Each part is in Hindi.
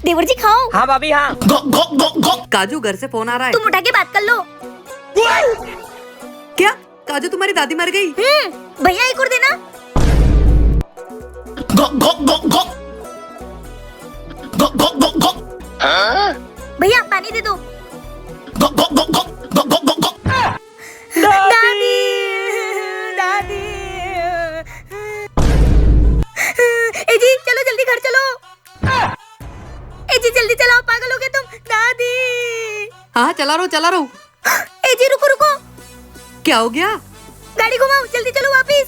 देवर जी खाओ। हाँ भाभी हाँ। काजू घर से फोन आ रहा है। तुम उठा के बात कर लो। क्या काजू तुम्हारी दादी मर गई? भैया एक और देना। भैया पानी दे दो। दादी दादी। ए जी चलो जल्दी घर चलो। ए जी जल्दी चलाओ, पागल हो गए तुम। दादी। हाँ चला रहा हूँ। ए जी रुको रुको। क्या हो गया? गाड़ी घुमाओ, जल्दी चलो वापिस।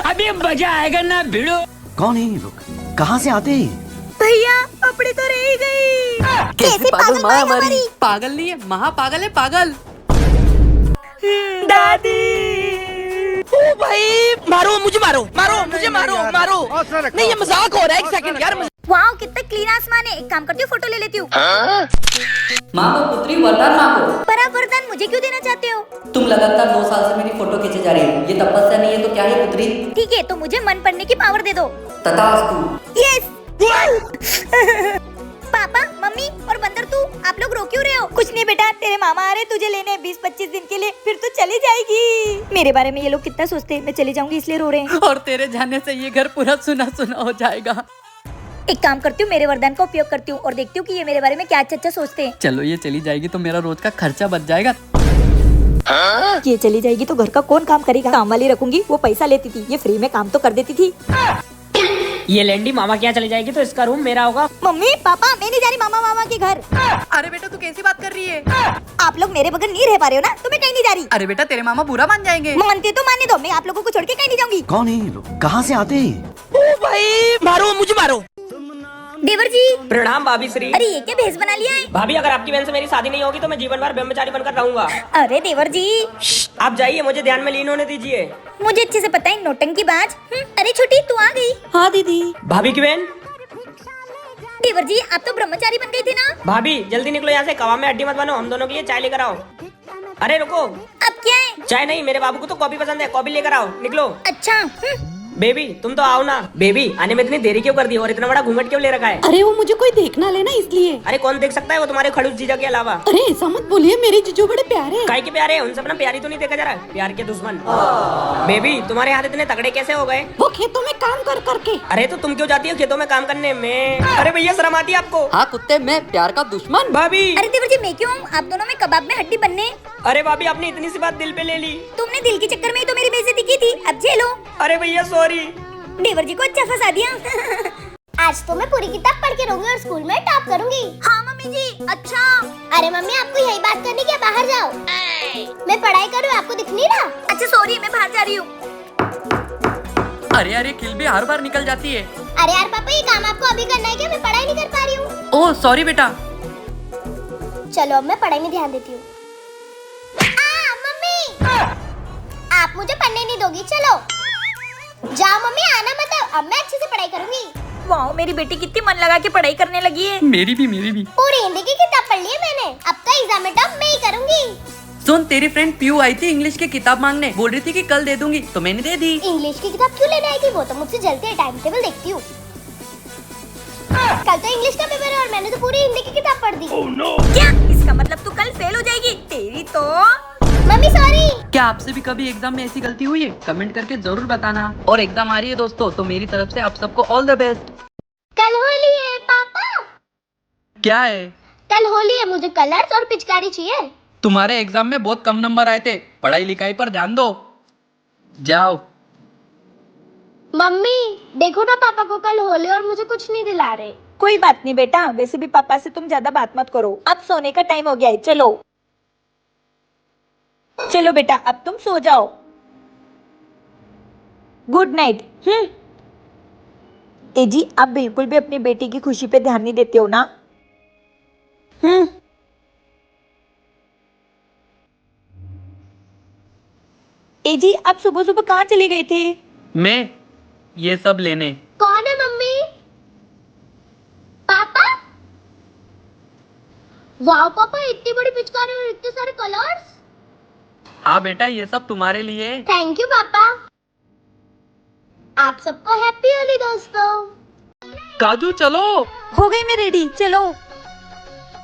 अभी मजा आएगा ना भिड़ो। कौन है ये लोग? कहाँ से आते हैं? भैया अपनी तो रह गई। कैसे पागल माँ हमारी? पागल नहीं है, महा पागल है, पागल। दादी। ओ भाई मारो मुझे, मुझे मारो। नहीं ये मजाक हो रहा है, एक सेकंड यार। वाओ कितना क्लीन आसमान है। एक काम करती हूँ, फोटो ले लेती हूँ। माँ को पुत्री वरदान मांगो। पर आप वरदान मुझे क्यों देना चाहते हो? तुम लगातार 2 साल से मेरी फोटो खींचे जा रही हो। ये तपस्या नहीं है तो क्या है पुत्री? ठीक है तो मुझे मन पढ़ने की पावर दे दो। तथास्तु। यस। पापा मम्मी और बंदर तू, आप लोग रो क्यों रहे हो? कुछ नहीं बेटा, तेरे मामा आ रहे तुझे लेने 20-25 दिन के लिए, फिर तू चली जाएगी। मेरे बारे में ये लोग कितना सोचते हैं, मैं चली जाऊंगी इसलिए रो रहे हैं। और तेरे जाने से ये घर पूरा सुना सुना हो जाएगा। एक काम करती हूँ, मेरे वरदान का उपयोग करती हूँ और देखती हूँ कि ये मेरे बारे में क्या अच्छा सोचते हैं। चलो ये चली जाएगी तो मेरा रोज का खर्चा बच जाएगा। ये चली जाएगी तो घर का कौन काम करेगा? काम वाली रखूंगी, वो पैसा लेती थी, ये फ्री में काम तो कर देती थी। ये लैंडी मामा क्या चली जाएगी तो इसका रूम मेरा होगा। मम्मी पापा मैं नहीं जा रही मामा के घर। अरे बेटा तू कैसी बात कर रही है? आप लोग मेरे बगैर नहीं रह पा रहे हो ना, तो मैं कहीं नहीं जा रही। अरे बेटा तेरे मामा बुरा मान जाएंगे। मानते तो मानने दो, मैं आप लोगों को छोड़ के कहीं नहीं जाऊंगी। कौन है ये लोग? कहाँ से आते हैं? ओ भाई मारो मुझे मारो। देवर जी। प्रणाम भाभी श्री। अरे ये क्या भेष बना लिया है? भाभी अगर आपकी बहन से मेरी शादी नहीं होगी तो मैं जीवन भर ब्रह्मचारी बनकर रहूंगा। अरे देवर जी। आप जाइए, मुझे ध्यान में लीन होने दीजिए। मुझे अच्छे से पता है नौटंकी बाज। अरे छोटी तू आ गई। हाँ दीदी। भाभी की बहन। देवर जी आप तो ब्रह्मचारी बन गई थी ना। भाभी जल्दी निकलो यहाँ से, कवा में हड्डी मत बनो। हम दोनों के लिए चाय लेकर आओ। अरे रुको। अब क्या है? चाय नहीं, मेरे बाबू को तो कॉफी पसंद है, कॉफी लेकर आओ। निकलो। अच्छा। बेबी तुम तो आओ ना। बेबी आने में इतनी देरी क्यों कर दी और इतना बड़ा घूंघट क्यों ले रखा है? अरे वो मुझे कोई देखना लेना इसलिए। अरे कौन देख सकता है, वो तुम्हारे खड़ूस जीजा के अलावा। अरे ऐसा मत बोलिए, मेरे जीजू बड़े प्यारे। काय के प्यारे? उनसे अपना प्यारी तो नहीं देखा जा रहा, प्यार के दुश्मन। बेबी तुम्हारे हाथ इतने तगड़े कैसे हो गए? वो खेतों में काम कर करके। अरे तो तुम क्यों जाती हो खेतों में काम करने में? अरे भैया शर्म आती है आपको? हाँ कुत्ते, मैं प्यार का दुश्मन। भाभी। अरे देवर जी मैं क्यों हूँ? आप दोनों में कबाब में हड्डी बनने। अरे भाभी आपने इतनी सी बात दिल पे ले ली। तुमने दिल के चक्कर में ही तो मेरी बेइज्जती की थी, अब झेलो। अरे भैया सॉरी। देवर जी को अच्छा फंसा दिया। आज तो मैं पूरी किताब पढ़ के रहूंगी और स्कूल में टॉप करूंगी। हाँ मम्मी जी। अच्छा। अरे मम्मी आपको यही बात करनी क्या? बाहर जाओ। मैं पढ़ाई कर रही हूँ, आपको दिख नहीं रहा? अच्छा सॉरी, मैं बाहर जा रही हूँ। अरे अरे खिल भी हर बार निकल जाती है। अरे यार पापा ये काम आपको अभी करना है क्या? मैं पढ़ाई नहीं कर पा रही हूँ। ओह सॉरी बेटा। चलो अब मैं पढ़ाई में ध्यान देती हूँ। मम्मी आप मुझे पढ़ने नहीं दोगी? चलो जाओ मम्मी, आना मत। अब मैं अच्छे से पढ़ाई करूंगी। वाह मेरी बेटी कितनी मन लगा के पढ़ाई करने लगी है। मेरी भी। पूरी हिंदी की किताब पढ़ ली है मैंने, अब तो एग्जाम में टॉप मैं ही करूंगी। सुन तेरी फ्रेंड पीयू आई थी इंग्लिश की किताब मांगने, बोल रही थी कि कल दे दूंगी तो मैंने दे दी। इंग्लिश की किताब क्यों लेने आई थी? वो तो मुझसे जल्दी है, टाइम टेबल देखती हूँ। कल तो इंग्लिश का पेपर है और मैंने तो पूरी हिंदी की किताब पढ़ दी। क्या इसका मतलब तू कल फेल हो जाएगी? तेरी तो। Mummy sorry. क्या आपसे भी कभी एग्जाम में ऐसी गलती हुई है? कमेंट करके जरूर बताना। और एग्जाम आ रही है दोस्तों, तो मेरी तरफ से आप सबको ऑल द बेस्ट। कल होली है पापा। क्या है? कल होली है, मुझे कलर्स और पिचकारी चाहिए। तुम्हारे एग्जाम में बहुत कम नंबर आए थे, पढ़ाई लिखाई पर ध्यान दो। जाओ। मम्मी देखो ना पापा को कल होली और मुझे कुछ नहीं दिला रहे। कोई बात नहीं बेटा, वैसे भी पापा से तुम ज्यादा बात मत करो। अब सोने का टाइम हो गया है, चलो चलो बेटा अब तुम सो जाओ। Good night. ए जी आप बिल्कुल भी अपनी बेटी की खुशी पे ध्यान नहीं देते हो ना? ए जी आप सुबह सुबह कहाँ चले गए थे? मैं ये सब लेने। कौन है मम्मी? पापा? वाह पापा इतनी बड़ी पिचकारी और इतने सारे कलर्स। हाँ बेटा ये सब तुम्हारे लिए। थैंक यू पापा। आप सबको हैप्पी होली दोस्तों। काजू चलो। हो गई मैं रेडी, चलो।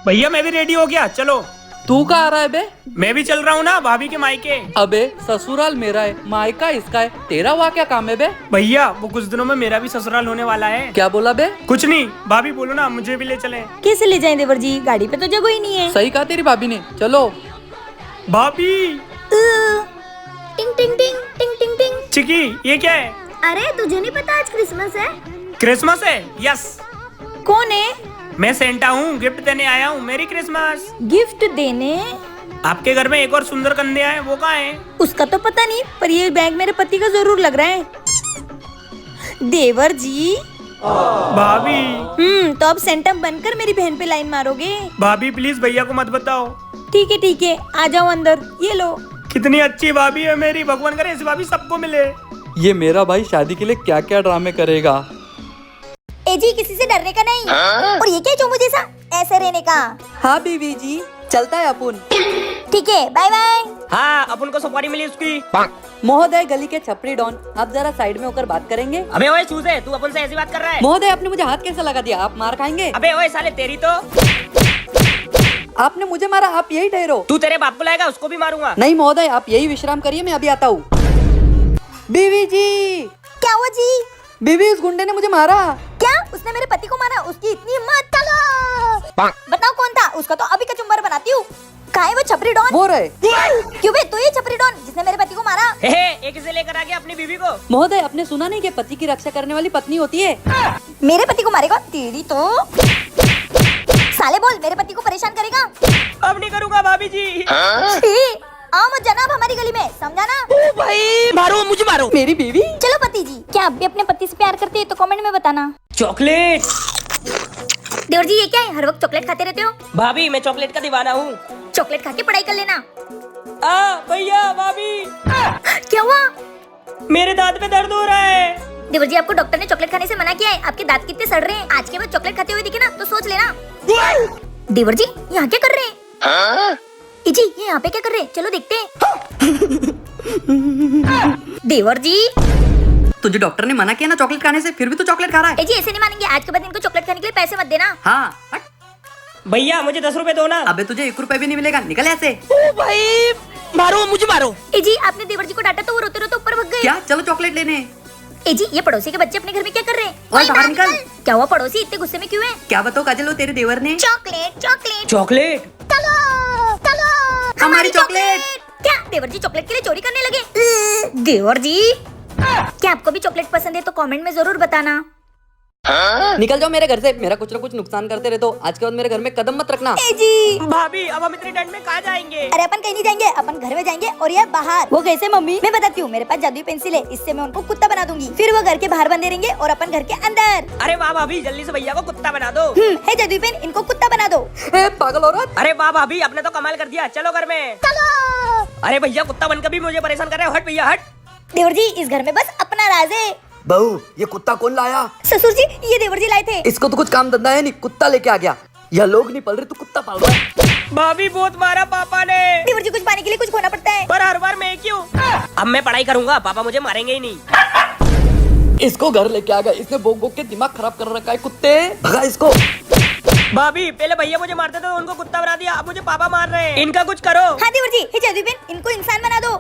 भैया मैं भी रेडी हो गया, चलो। तू कहाँ आ रहा है बे? मैं भी चल रहा हूँ ना भाभी के मायके। अबे ससुराल मेरा है, मायका इसका है, तेरा वहाँ क्या काम है बे? भैया वो कुछ दिनों में मेरा भी ससुराल होने वाला है। क्या बोला बे? कुछ नहीं, भाभी बोलो ना मुझे भी ले चले। कैसे ले जाएं देवर जी, गाड़ी पे तो जगह ही नहीं है। सही कहा तेरी भाभी ने, चलो। भाभी। टिंग टिंग टिंग टिंग टिंग टिंग। चिकी ये क्या है? अरे तुझे नहीं पता आज क्रिसमस है? क्रिसमस है? यस। कौन है? मैं सेंटा हूँ, गिफ्ट देने आया हूँ। मेरी क्रिसमस। गिफ्ट देने? आपके घर में एक और सुंदर कन्या है, वो कहाँ है? उसका तो पता नहीं, पर ये बैग मेरे पति का जरूर लग रहा है। देवर जी। भाभी। तो अब सेंटम बनकर मेरी बहन पे लाइन मारोगे? भाभी प्लीज भैया को मत बताओ। ठीक है, आ जाओ अंदर, ये लो। कितनी अच्छी भाभी है मेरी, भगवान करे ऐसी भाभी सबको मिले। ये मेरा भाई शादी के लिए क्या क्या ड्रामे करेगा। ए जी किसी से डरने का नहीं। और ये क्या चोमू जैसा ऐसे रहने का? हाँ बीवी जी, चलता है अपन। ठीक है, बाय बाय। हाँ अपन को सुपारी मिली उसकी। महोदय गली के छपरी डॉन, आप जरा साइड में होकर बात करेंगे। अबे ओए चूजे, तू अपन से ऐसी बात कर रहा है? महोदय आपने मुझे हाथ कैसे लगा दिया, आप मार खाएंगे। अबे ओए साले तेरी तो। आपने मुझे मारा, आप यही ठहरो। तू तेरे बाप को लाएगा, उसको भी मारूंगा। नहीं महोदय, आप यही विश्राम करिए, मैं अभी आता हूँ। बीवी जी। क्या हुआ जी? बीवी उस गुंडे ने मुझे मारा। क्या उसने मेरे पति को मारा? उसकी इतनी हिम्मत? चलो बताओ कौन था? उसका तो अभी कचुम्बर बनाती हूँ। कहाँ है वो छपरी डॉन? वो रहे। क्यों बे, तू ही छपरी डॉन जिसने मेरे पति को मारा? एक इसे लेकर आ गया अपनी बीवी को। महोदय आपने सुना नहीं कि पति की रक्षा करने वाली पत्नी होती है। मेरे पति को मारेगा? तेरी तो। साले बोल, मेरे पति को परेशान करेगा? अब नहीं करूँगा भाभी जी। छी, आओ मत जाना अब हमारी गली में, समझा ना? ओ भाई मारो, मुझे मारो। मेरी बीवी। चलो पति जी, क्या आप भी अपने पति से प्यार करते हैं तो कमेंट में बताना। चॉकलेट। देवर जी ये क्या है, हर वक्त चॉकलेट खाते रहते हो? भाभी मैं चॉकलेट का दीवाना हूँ। चॉकलेट खा के पढ़ाई कर लेना। भैया भाभी। क्या हुआ? मेरे दांत में दर्द हो रहा है। देवर जी आपको डॉक्टर ने चॉकलेट खाने से मना किया है, आपके दांत कितने सड़ रहे हैं। आज के बाद चॉकलेट खाते हुए दिखे ना तो सोच लेना। देवर जी यहाँ क्या कर रहे हैं? जी ये यहाँ पे क्या कर रहे हैं, चलो देखते हैं। देवर जी तुझे डॉक्टर ने मना किया ना चॉकलेट खाने से, फिर भी तू चॉकलेट खा रहा है। जी ऐसे नहीं मानेंगे, आज के बाद इनको चॉकलेट खाने के लिए पैसे मत देना। हाँ हट। भैया मुझे 10 रुपए दो ना। अबे तुझे 1 रुपए भी नहीं मिलेगा, निकल ऐसे। ओ भाई मारो, मुझे मारो। जी आपने देवर जी को डांटा तो वो रोते रोते ऊपर भाग गए। क्या, चलो चॉकलेट लेने। जी ये पड़ोसी के बच्चे अपने घर में क्या कर रहे हैं? ओए, बाहर निकल। क्या हुआ पड़ोसी, इतने गुस्से में क्यों है? क्या बताओ काजल, वो तेरे देवर ने चॉकलेट चॉकलेट चॉकलेट। चलो चलो हमारी चॉकलेट। क्या देवर जी चॉकलेट के लिए चोरी करने लगे? देवर जी क्या आपको भी चॉकलेट पसंद है तो कमेंट में जरूर बताना। निकल जाओ मेरे घर से, मेरा कुछ ना कुछ नुकसान करते रहे तो आज के बाद मेरे घर में कदम मत रखना। जी भाभी अब हम इतनी ठंड में कहाँ जाएंगे? अरे अपन कहीं नहीं जाएंगे, अपन घर में जाएंगे। और ये बाहर। वो कैसे मम्मी? मैं बताती हूँ, मेरे पास जादुई पेंसिल है, इससे मैं उनको कुत्ता बना दूंगी। फिर वो घर के बाहर बंधे रहेंगे और अपन घर के अंदर। अरे वाह भाभी, जल्दी से भैया को कुत्ता बना दो। है जादुई पेन, इनको कुत्ता बना दो। पागल औरत। अरे वाह भाभी, आपने तो कमाल कर दिया, चलो घर में। चलो। अरे भैया कुत्ता बनकर भी मुझे परेशान कर रहे हो, हट भैया हट। देवर जी इस घर में बस अपना राज है। बहू ये कुत्ता कौन लाया? ससुर जी ये देवर जी लाए थे। इसको तो कुछ काम धंधा है नहीं, कुत्ता लेके आ गया। यह लोग नहीं पल रहे, तू कुत्ता पाल रहा है। भाभी बहुत मारा पापा ने। देवर जी कुछ पाने के लिए कुछ खोना पड़ता है। पर हर बार मैं क्यों? अब मैं पढ़ाई करूंगा, पापा मुझे मारेंगे ही नहीं। इसको घर लेके आ गया, इसने बोक बोक के दिमाग खराब कर रखा है। कुत्ते भगा इसको। भाभी पहले भैया मुझे मारते थे, उनको कुत्ता बना दिया, अब मुझे पापा मार रहे हैं। इनका कुछ करो। हाँ देवर जी, हे जादुई पेन, इनको इंसान बना दो।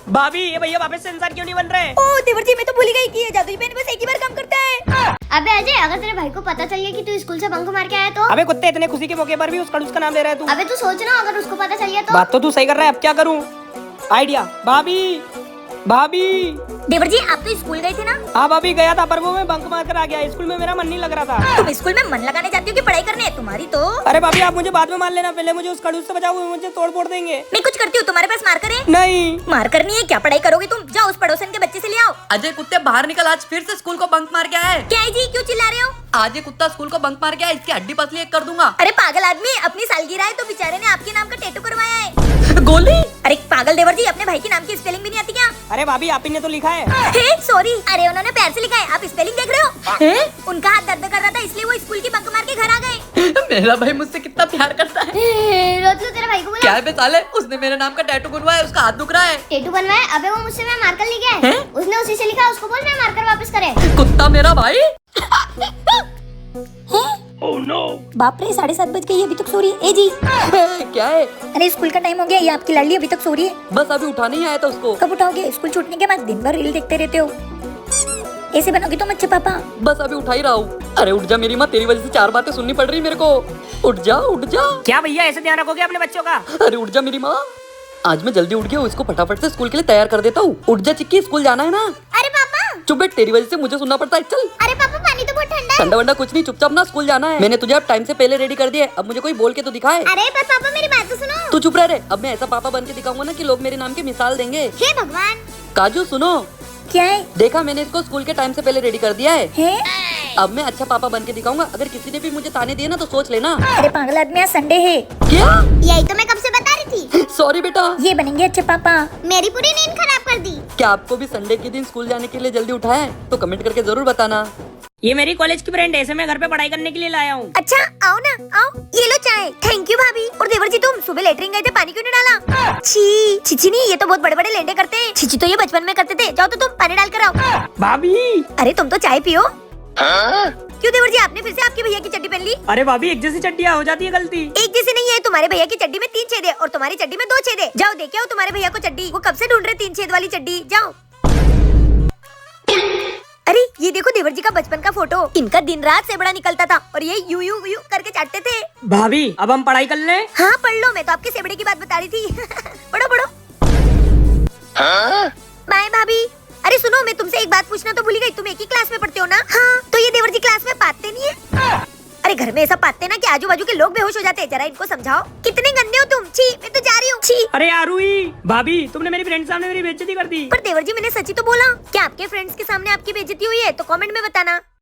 भाभी ये भैया वापस से इंसान क्यों नहीं बन रहे? ओ देवर जी मैं तो भूल ही गई कि ये जादुई पेन बस एक ही बार काम करता है। अबे अजय, अगर तेरे भाई को पता चल गया कि तू स्कूल से बंक मार के आया तो? अबे कुत्ते, इतने खुशी के मौके पर भी उसका नाम ले रहा है तू। अबे तू सोच ना, अगर उसको पता चल गया तो? बात तो तू सही कर रहा है, अब क्या करूं? आइडिया। भाभी भाभी। देवर जी आप तो स्कूल गए थे ना? हाँ भाभी गया था, पर वो मैं बंक मार कर आ गया। स्कूल में मेरा मन नहीं लग रहा था। तुम स्कूल में मन लगाने जाती हो कि पढ़ाई करने? तुम्हारी तो। अरे भाभी आप मुझे बाद में मान लेना, पहले मुझे उस खड़ूस से बचाओ, मुझे तोड़ फोड़ देंगे। मैं कुछ करती हूँ, तुम्हारे पास मार्कर है? नहीं। मार करनी है क्या? पढ़ाई करोगे तुम? जाओ उस पड़ोसन के बच्चे से ले आओ। अजय कुत्ते बाहर निकल, आज फिर से स्कूल को बंक मार गया है। क्या है जी, क्यों चिल्ला रहे हो? आज ये कुत्ता स्कूल को बंक मार गया, इसकी हड्डी पसली एक कर दूंगा। अरे पागल आदमी, अपनी सालगिरह है तो बेचारे ने आपके नाम का टैटू करवाया है। गोली। अरे पागल देवर जी, अपने भाई के नाम की स्पेलिंग भी नहीं आती क्या? अरे भाभी आप ही ने तो लिखा है। सॉरी, अरे उन्होंने पैर से लिखा है, आप स्पेलिंग देख रहे हो? उनका हाथ दर्द कर रहा था इसलिए वो स्कूल की बंक मार के घर आ गए। मेरा भाई मुझसे कितना प्यार करता है। रोज तेरे भाई को क्या बोला है बे साले, उसने मेरे नाम का टैटू बनवाया, उसका हाथ दुख रहा है। टेटू बनवाए? अबे वो मुझसे मैं मार्कर ले गया है। उसने उसी से लिखा, उसको बोल मैं मार्कर वापस करे। कुत्ता मेरा भाई। बाप रे 7:30 बज गई, अभी तक सो रही है। ए जी क्या है? अरे स्कूल का टाइम हो गया, ये आपकी लाडली अभी तक सो रही है। बस अभी उठाने ही आया था उसको। कब उठाओगे? स्कूल छूटने के बाद दिन भर रील देखते रहते हो। ऐसे बनोगे तुम अच्छे पापा। बस अभी उठा ही रहा हूँ। अरे उठ जा मेरी माँ, तेरी वजह से 4 बातें सुननी पड़ रही मेरे को। उठ जा उठ जा। क्या भैया ऐसे ध्यान रखोगे अपने बच्चों का? अरे उठ जा मेरी माँ, आज मैं जल्दी उठ गया हूँ, इसको फटाफट से स्कूल के लिए तैयार कर देता हूँ। उठ जा चिक्की, स्कूल जाना है ना। अरे पापा, चुप बैठ, तेरी वजह से मुझे सुनना पड़ता है। चल। अरे पापा पानी तो बहुत ठंडा है। ठंडा वंडा कुछ नहीं, चुपचाप ना स्कूल जाना है। मैंने तुझे अब टाइम से पहले रेडी कर दिया है, अब मुझे कोई बोल के तो दिखाए। अरे पर पापा मेरी बात तो सुनो। तू चुप रह रे, अब मैं ऐसा पापा बन के दिखाऊंगा ना कि लोग मेरे नाम की मिसाल देंगे। हे भगवान। काजू सुनो, क्या है? देखा मैंने इसको स्कूल के टाइम से पहले रेडी कर दिया है। हैं? अब मैं अच्छा पापा बन के दिखाऊंगा। अगर किसी ने भी मुझे ताने दिए ना तो सोच लेना। अरे पागल आदमी, आज संडे है। क्या? यही तो मैं कब से बता रही थी। सॉरी बेटा। ये बनेंगे अच्छे पापा। मेरी पूरी नींद खराब कर दी। क्या आपको भी संडे के दिन स्कूल जाने के लिए जल्दी उठा है? तो कमेंट करके जरूर बताना। ये मेरी कॉलेज की फ्रेंड है, ऐसे मैं घर पे पढ़ाई करने के लिए लाया हूँ। अच्छा आओ ना, आओ, ये लो चाय। थैंक यू भाभी। और देवर जी तुम सुबह लेटरिन गए थे, पानी क्यों नहीं डाला? छी छिची नहीं, ये तो बहुत बड़े बड़े लेंडे करते हैं। छिची तो ये बचपन में करते थे। जाओ तो तुम पानी डाल कर आओ। भाभी। अरे तुम तो चाय पियो। क्यों देवर जी, आपने फिर से आपके भैया की चड्डी पहन ली? अरे भाभी एक जैसी चड्डियाँ हो जाती है गलती। एक जैसी नहीं है, तुम्हारे भैया की चड्डी में 3 छेद है और तुम्हारी चड्डी में 2 छेद है। जाओ देखे आओ तुम्हारे भैया को चड्डी, वो कब से ढूंढ रहे 3 छेद वाली चड्डी। जाओ। अरे ये देखो देवर जी का बचपन का फोटो, इनका दिन रात से बड़ा निकलता था और ये यू यू यू करके चाटते थे। भाभी अब हम पढ़ाई कर लें? हाँ पढ़ लो, मैं तो आपके सेबड़े की बात बता रही थी। पढ़ो पढ़ो। बाय भाभी। अरे सुनो, मैं तुमसे एक बात पूछना तो भूल गई, तुम एक ही क्लास में पढ़ते हो ना? हाँ। तो ये देवर जी क्लास में पाते नहीं है? अरे घर में ऐसा पाते ना कि आजू बाजू के लोग बेहोश हो जाते हैं। जरा इनको समझाओ। कितने गंदे हो तुम। छी, मैं तो जा रही हूँ। छी। अरे आरुई, भाभी तुमने मेरी फ्रेंड सामने मेरी बेइज्जती कर दी। पर देवर जी मैंने सच्ची तो बोला। क्या आपके फ्रेंड्स के सामने आपकी बेइज्जती हुई है? तो कमेंट में बताना।